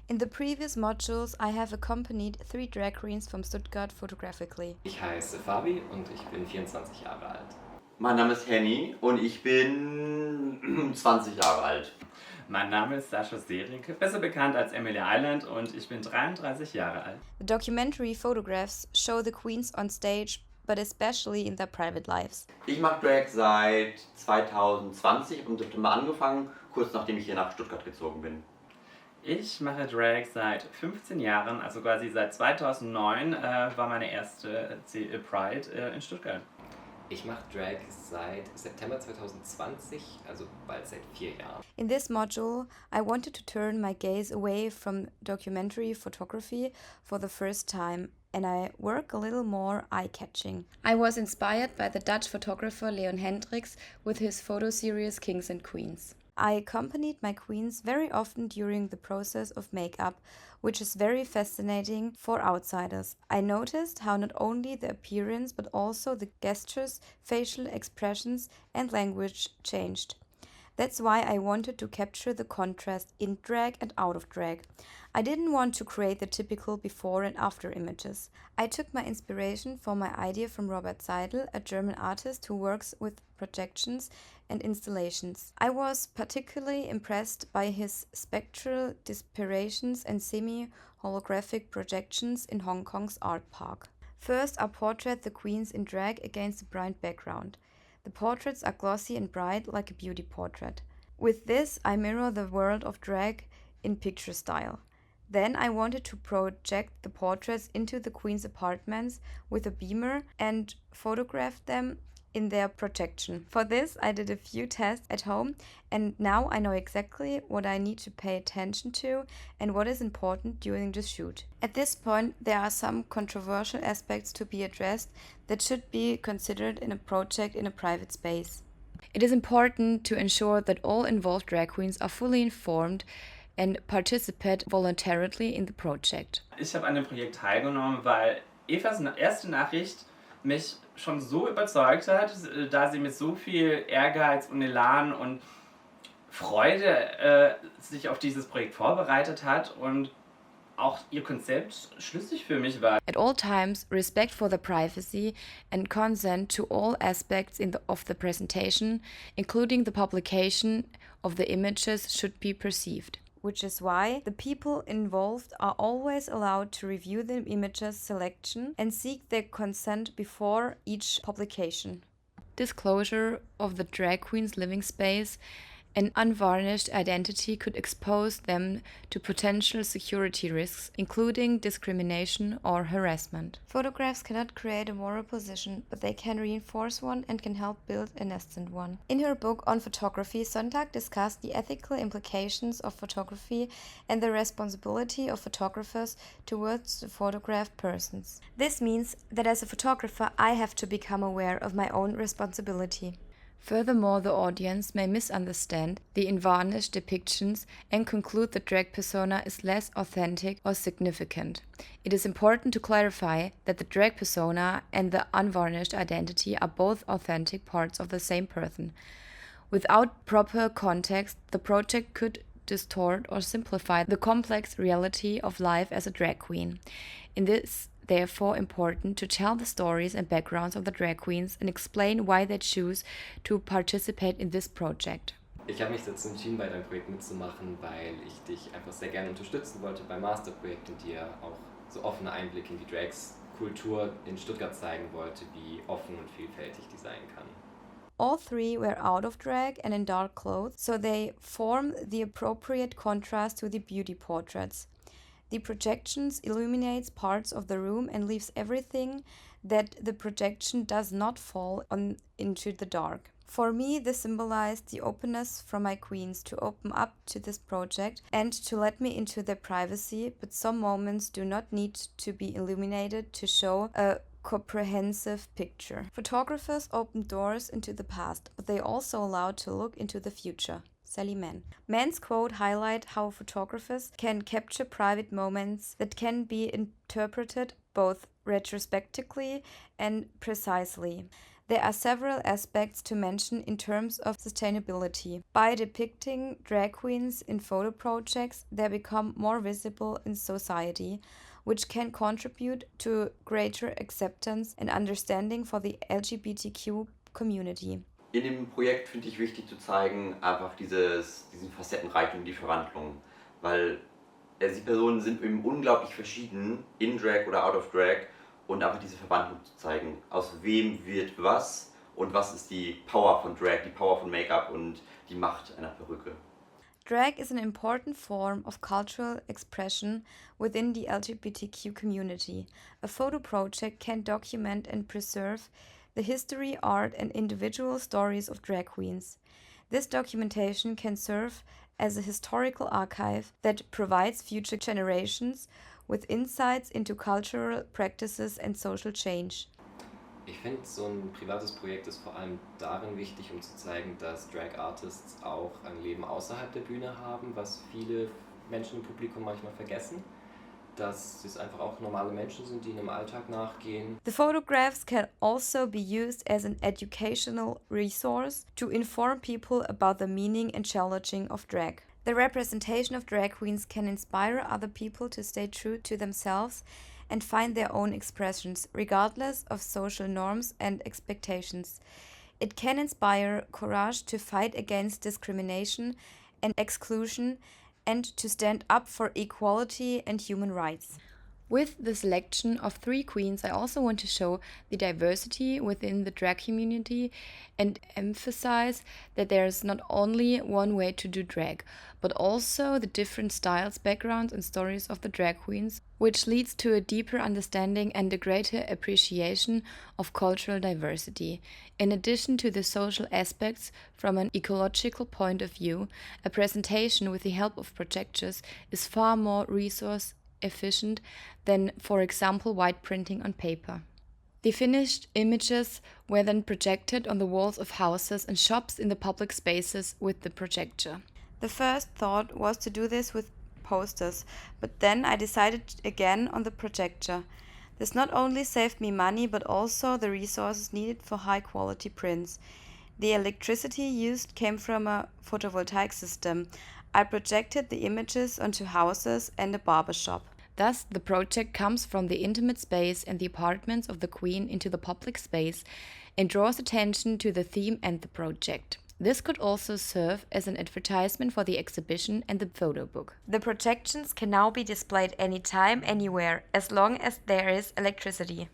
In the previous modules, I have accompanied 3 drag queens from Stuttgart photographically. Ich heiße Fabi und ich bin 24 Jahre alt. Mein Name ist Henny und ich bin 20 Jahre alt. Mein Name ist Sascha Serike, besser bekannt als Emilia Island und ich bin 33 Jahre alt. The documentary photographs show the queens on stage, but especially in their private lives. Ich mache Drag seit 2020 im September angefangen, kurz nachdem ich hier nach Stuttgart gezogen bin. Ich mache Drag seit 15 Jahren, also quasi seit 2009 war meine erste Pride in Stuttgart. Ich mache Drag seit September 2020, also bald seit 4 Jahren. In this module, I wanted to turn my gaze away from documentary photography for the first time, and I work a little more eye-catching. I was inspired by the Dutch photographer Leon Hendricks with his photo series Kings and Queens. I accompanied my queens very often during the process of makeup, which is very fascinating for outsiders. I noticed how not only the appearance but also the gestures, facial expressions, and language changed. That's why I wanted to capture the contrast in drag and out of drag. I didn't want to create the typical before and after images. I took my inspiration for my idea from Robert Seidel, a German artist who works with projections and installations. I was particularly impressed by his spectral disparitions and semi-holographic projections in Hong Kong's art park. First, I portrait the queens in drag against a bright background. The portraits are glossy and bright like a beauty portrait. With this, I mirror the world of drag in picture style. Then I wanted to project the portraits into the queen's apartments with a beamer and photograph them in their projection. For this, I did a few tests at home, and now I know exactly what I need to pay attention to and what is important during the shoot. At this point, there are some controversial aspects to be addressed that should be considered in a project in a private space. It is important to ensure that all involved drag queens are fully informed and participate voluntarily in the project. Ich habe an dem Projekt teilgenommen, weil Evas erste Nachricht mich schon so überzeugt hat, da sie mit so viel Ehrgeiz und Elan und Freude sich auf dieses Projekt vorbereitet hat und auch ihr Konzept schlüssig für mich war. At all times, respect for the privacy and consent to all aspects of the presentation, including the publication of the images, should be perceived. Which is why the people involved are always allowed to review the images selection and seek their consent before each publication. Disclosure of the drag queen's living space and unvarnished identity could expose them to potential security risks, including discrimination or harassment. Photographs cannot create a moral position, but they can reinforce one and can help build a nascent one. In her book on photography, Sontag discussed the ethical implications of photography and the responsibility of photographers towards the photographed persons. This means that as a photographer, I have to become aware of my own responsibility. Furthermore, the audience may misunderstand the unvarnished depictions and conclude the drag persona is less authentic or significant. It is important to clarify that the drag persona and the unvarnished identity are both authentic parts of the same person. Without proper context, the project could distort or simplify the complex reality of life as a drag queen. In this therefore important to tell the stories and backgrounds of the drag queens and explain why they choose to participate in this project. Ich habe mich dazu entschieden, bei deinem Projekt mitzumachen, weil ich dich einfach sehr gerne unterstützen wollte beim Masterprojekt und dir auch so offene Einblicke in die Drags-Kultur in Stuttgart zeigen wollte, wie offen und vielfältig die sein kann. All 3 were out of drag and in dark clothes, so they form the appropriate contrast to the beauty portraits. The projections illuminates parts of the room and leaves everything that the projection does not fall on into the dark. For me, this symbolized the openness from my queens to open up to this project and to let me into their privacy, but some moments do not need to be illuminated to show a comprehensive picture. Photographers open doors into the past, but they also allow to look into the future. Sally Mann. Mann's quote highlight how photographers can capture private moments that can be interpreted both retrospectively and precisely. There are several aspects to mention in terms of sustainability. By depicting drag queens in photo projects, they become more visible in society, which can contribute to greater acceptance and understanding for the LGBTQ community. In dem Projekt finde ich wichtig zu zeigen, einfach diesen Facettenreichtum, die Verwandlung. Weil die Personen sind eben unglaublich verschieden, in Drag oder out of Drag, und einfach diese Verwandlung zu zeigen. Aus wem wird was und was ist die Power von Drag, die Power von Make-up und die Macht einer Perücke. Drag is an important form of cultural expression within the LGBTQ community. A photo project can document and preserve the history, art, and individual stories of drag queens. This documentation can serve as a historical archive that provides future generations with insights into cultural practices and social change. Ich finde, so ein privates Projekt ist vor allem darin wichtig, um zu zeigen, dass Drag Artists auch ein Leben außerhalb der Bühne haben, was viele Menschen im Publikum manchmal vergessen. Dass es einfach auch normale Menschen sind, die in ihrem Alltag nachgehen. The photographs can also be used as an educational resource to inform people about the meaning and challenging of drag. The representation of drag queens can inspire other people to stay true to themselves and find their own expressions, regardless of social norms and expectations. It can inspire courage to fight against discrimination and exclusion and to stand up for equality and human rights. With the selection of 3 queens, I also want to show the diversity within the drag community and emphasize that there is not only one way to do drag, but also the different styles, backgrounds, and stories of the drag queens, which leads to a deeper understanding and a greater appreciation of cultural diversity. In addition to the social aspects from an ecological point of view, a presentation with the help of projectors is far more resource efficient than, for example, white printing on paper. The finished images were then projected on the walls of houses and shops in the public spaces with the projector. The first thought was to do this with posters, but then I decided again on the projector. This not only saved me money, but also the resources needed for high quality prints. The electricity used came from a photovoltaic system. I projected the images onto houses and a barber shop. Thus, the project comes from the intimate space and the apartments of the queen into the public space and draws attention to the theme and the project. This could also serve as an advertisement for the exhibition and the photo book. The projections can now be displayed anytime, anywhere, as long as there is electricity.